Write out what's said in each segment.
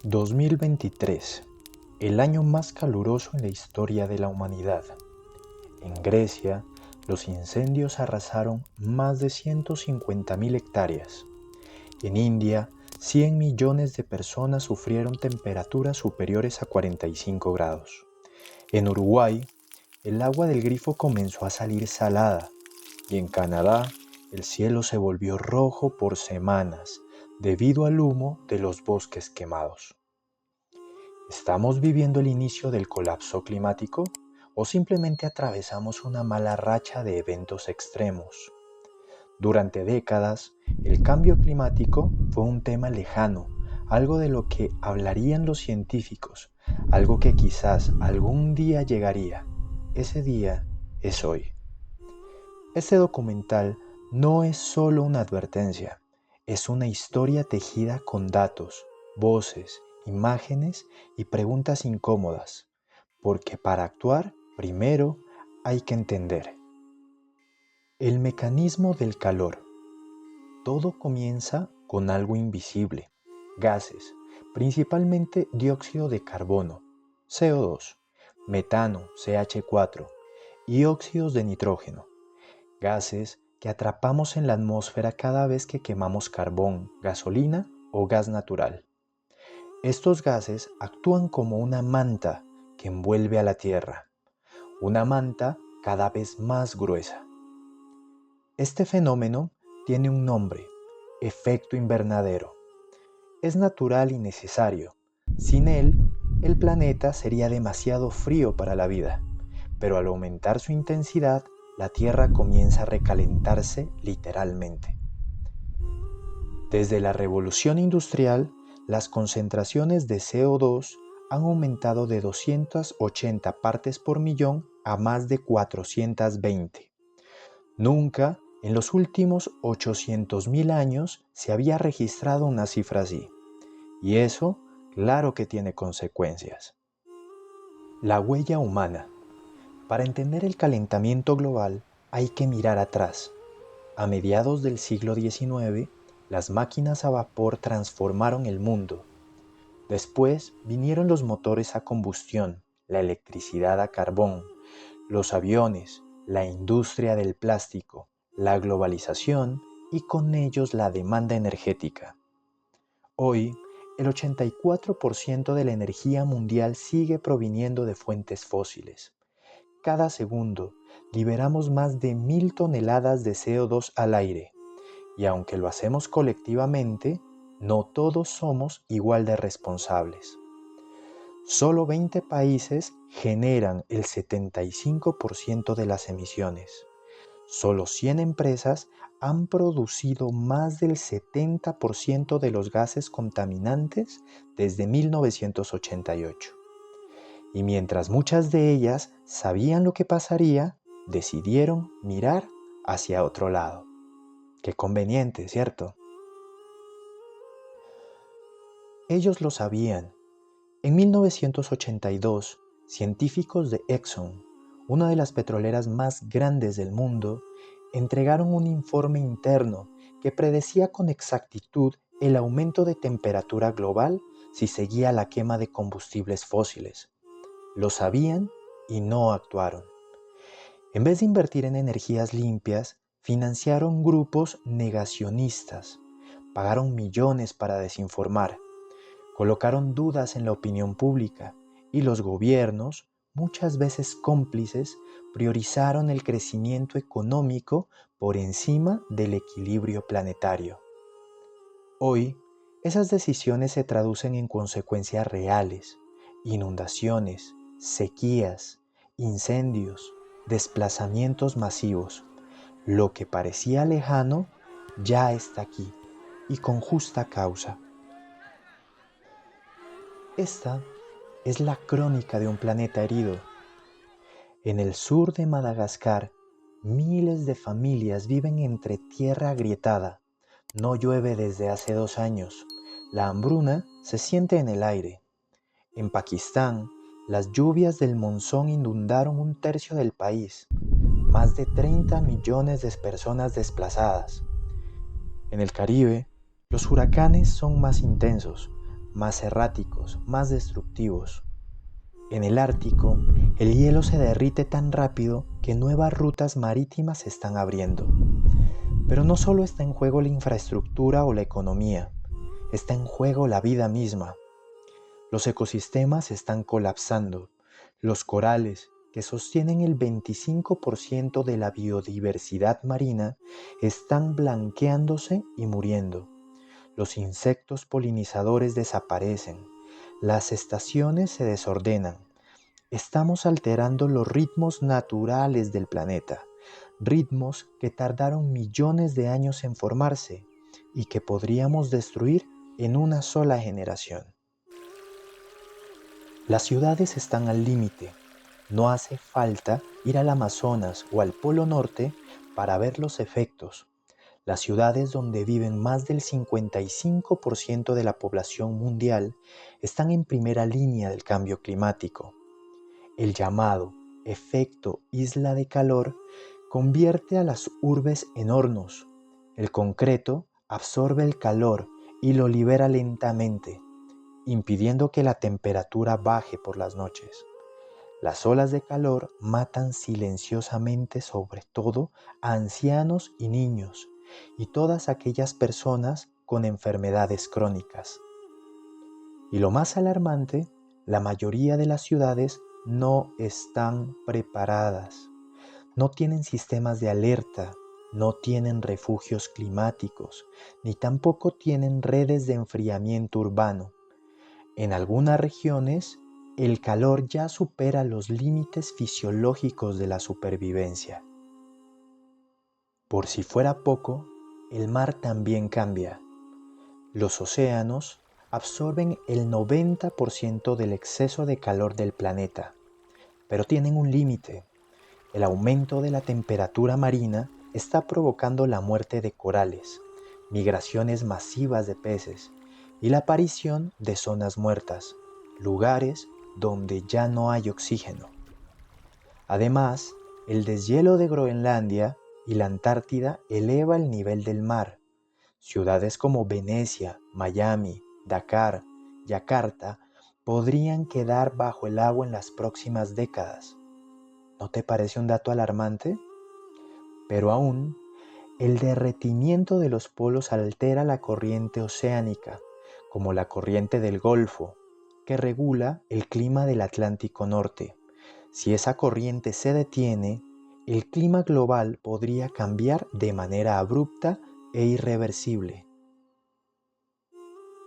2023, el año más caluroso en la historia de la humanidad. En Grecia, los incendios arrasaron más de 150.000 hectáreas. En India, 100 millones de personas sufrieron temperaturas superiores a 45 grados. En Uruguay, el agua del grifo comenzó a salir salada. Y en Canadá, el cielo se volvió rojo por semanas debido al humo de los bosques quemados. ¿Estamos viviendo el inicio del colapso climático o simplemente atravesamos una mala racha de eventos extremos? Durante décadas, el cambio climático fue un tema lejano, algo de lo que hablarían los científicos, algo que quizás algún día llegaría. Ese día es hoy. Este documental no es solo una advertencia, es una historia tejida con datos, voces, imágenes y preguntas incómodas, porque para actuar, primero hay que entender. El mecanismo del calor. Todo comienza con algo invisible, gases, principalmente dióxido de carbono, CO2, metano, CH4, y óxidos de nitrógeno. Gases que atrapamos en la atmósfera cada vez que quemamos carbón, gasolina o gas natural. Estos gases actúan como una manta que envuelve a la Tierra, una manta cada vez más gruesa. Este fenómeno tiene un nombre, efecto invernadero. Es natural y necesario. Sin él, el planeta sería demasiado frío para la vida, pero al aumentar su intensidad, la Tierra comienza a recalentarse literalmente. Desde la revolución industrial, las concentraciones de CO2 han aumentado de 280 partes por millón a más de 420. Nunca en los últimos 800.000 años se había registrado una cifra así. Y eso, claro que tiene consecuencias. La huella humana. Para entender el calentamiento global hay que mirar atrás. A mediados del siglo XIX, las máquinas a vapor transformaron el mundo. Después vinieron los motores a combustión, la electricidad a carbón, los aviones, la industria del plástico, la globalización y con ellos la demanda energética. Hoy, el 84% de la energía mundial sigue proviniendo de fuentes fósiles. Cada segundo liberamos más de 1.000 toneladas de CO2 al aire, y aunque lo hacemos colectivamente, no todos somos igual de responsables. Solo 20 países generan el 75% de las emisiones. Solo 100 empresas han producido más del 70% de los gases contaminantes desde 1988. Y mientras muchas de ellas sabían lo que pasaría, decidieron mirar hacia otro lado. Qué conveniente, ¿cierto? Ellos lo sabían. En 1982, científicos de Exxon, una de las petroleras más grandes del mundo, entregaron un informe interno que predecía con exactitud el aumento de temperatura global si seguía la quema de combustibles fósiles. Lo sabían y no actuaron. En vez de invertir en energías limpias, financiaron grupos negacionistas, pagaron millones para desinformar, colocaron dudas en la opinión pública y los gobiernos, muchas veces cómplices, priorizaron el crecimiento económico por encima del equilibrio planetario. Hoy, esas decisiones se traducen en consecuencias reales: inundaciones, sequías, incendios, desplazamientos masivos. Lo que parecía lejano ya está aquí, y con justa causa. Esta es la crónica de un planeta herido. En el sur de Madagascar, miles de familias viven entre tierra agrietada. No llueve desde hace 2 años. La hambruna se siente en el aire. En Pakistán, las lluvias del monzón inundaron 1/3 del país. Más de 30 millones de personas desplazadas. En el Caribe, los huracanes son más intensos. más erráticos, más destructivos. En el Ártico, el hielo se derrite tan rápido que nuevas rutas marítimas se están abriendo. Pero no solo está en juego la infraestructura o la economía, está en juego la vida misma. Los ecosistemas están colapsando. Los corales, que sostienen el 25% de la biodiversidad marina, están blanqueándose y muriendo. Los insectos polinizadores desaparecen. Las estaciones se desordenan. Estamos alterando los ritmos naturales del planeta, ritmos que tardaron millones de años en formarse y que podríamos destruir en una sola generación. Las ciudades están al límite. No hace falta ir al Amazonas o al Polo Norte para ver los efectos. Las ciudades donde viven más del 55% de la población mundial están en primera línea del cambio climático. El llamado efecto isla de calor convierte a las urbes en hornos. El concreto absorbe el calor y lo libera lentamente, impidiendo que la temperatura baje por las noches. Las olas de calor matan silenciosamente sobre todo a ancianos y niños y todas aquellas personas con enfermedades crónicas. Y lo más alarmante, la mayoría de las ciudades no están preparadas, no tienen sistemas de alerta, no tienen refugios climáticos, ni tampoco tienen redes de enfriamiento urbano. En algunas regiones, el calor ya supera los límites fisiológicos de la supervivencia. Por si fuera poco, el mar también cambia. Los océanos absorben el 90% del exceso de calor del planeta, pero tienen un límite. El aumento de la temperatura marina está provocando la muerte de corales, migraciones masivas de peces y la aparición de zonas muertas, lugares donde ya no hay oxígeno. Además, el deshielo de Groenlandia y la Antártida eleva el nivel del mar. Ciudades como Venecia, Miami, Dakar, Yakarta podrían quedar bajo el agua en las próximas décadas. ¿No te parece un dato alarmante? Pero aún, el derretimiento de los polos altera la corriente oceánica, como la corriente del Golfo, que regula el clima del Atlántico Norte. Si esa corriente se detiene, el clima global podría cambiar de manera abrupta e irreversible.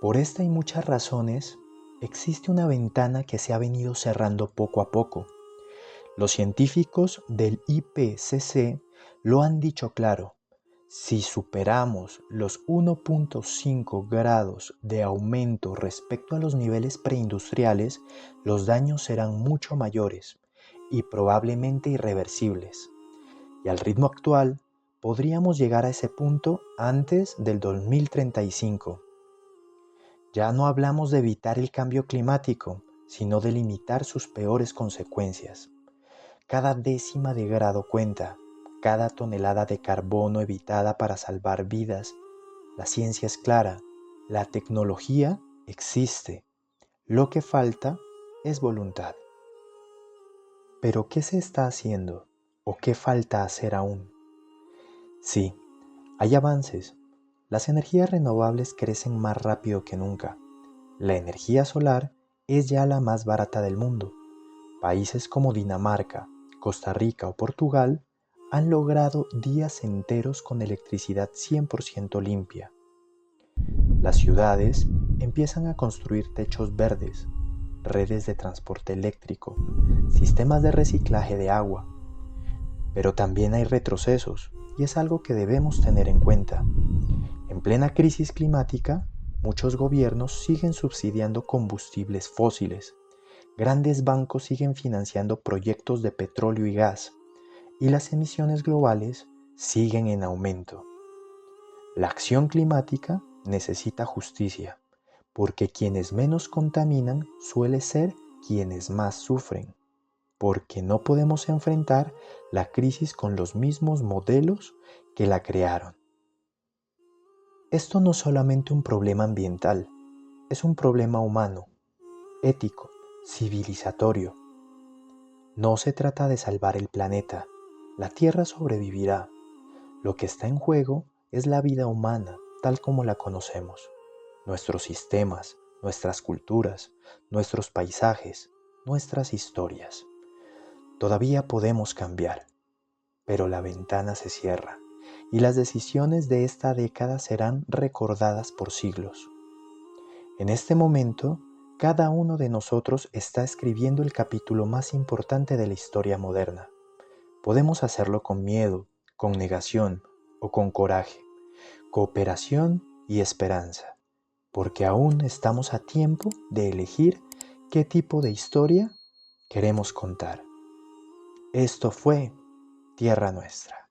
Por esta y muchas razones, existe una ventana que se ha venido cerrando poco a poco. Los científicos del IPCC lo han dicho claro: si superamos los 1.5 grados de aumento respecto a los niveles preindustriales, los daños serán mucho mayores y probablemente irreversibles. Y al ritmo actual, podríamos llegar a ese punto antes del 2035. Ya no hablamos de evitar el cambio climático, sino de limitar sus peores consecuencias. Cada décima de grado cuenta, cada tonelada de carbono evitada para salvar vidas. La ciencia es clara, la tecnología existe. Lo que falta es voluntad. ¿Pero qué se está haciendo o qué falta hacer aún? Sí, hay avances. Las energías renovables crecen más rápido que nunca. La energía solar es ya la más barata del mundo. Países como Dinamarca, Costa Rica o Portugal han logrado días enteros con electricidad 100% limpia. Las ciudades empiezan a construir techos verdes, redes de transporte eléctrico, sistemas de reciclaje de agua. Pero también hay retrocesos, y es algo que debemos tener en cuenta. En plena crisis climática, muchos gobiernos siguen subsidiando combustibles fósiles. Grandes bancos siguen financiando proyectos de petróleo y gas, y las emisiones globales siguen en aumento. La acción climática necesita justicia, porque quienes menos contaminan suelen ser quienes más sufren, porque no podemos enfrentar la crisis con los mismos modelos que la crearon. Esto no es solamente un problema ambiental, Es un problema humano, ético, civilizatorio. No se trata de salvar el planeta. La Tierra sobrevivirá. Lo que está en juego es la vida humana tal como la conocemos. Nuestros sistemas, nuestras culturas, nuestros paisajes, nuestras historias. Todavía podemos cambiar, pero la ventana se cierra y las decisiones de esta década serán recordadas por siglos. En este momento, cada uno de nosotros está escribiendo el capítulo más importante de la historia moderna. Podemos hacerlo con miedo, con negación o con coraje, cooperación y esperanza, porque aún estamos a tiempo de elegir qué tipo de historia queremos contar. Esto fue Tierra Nuestra.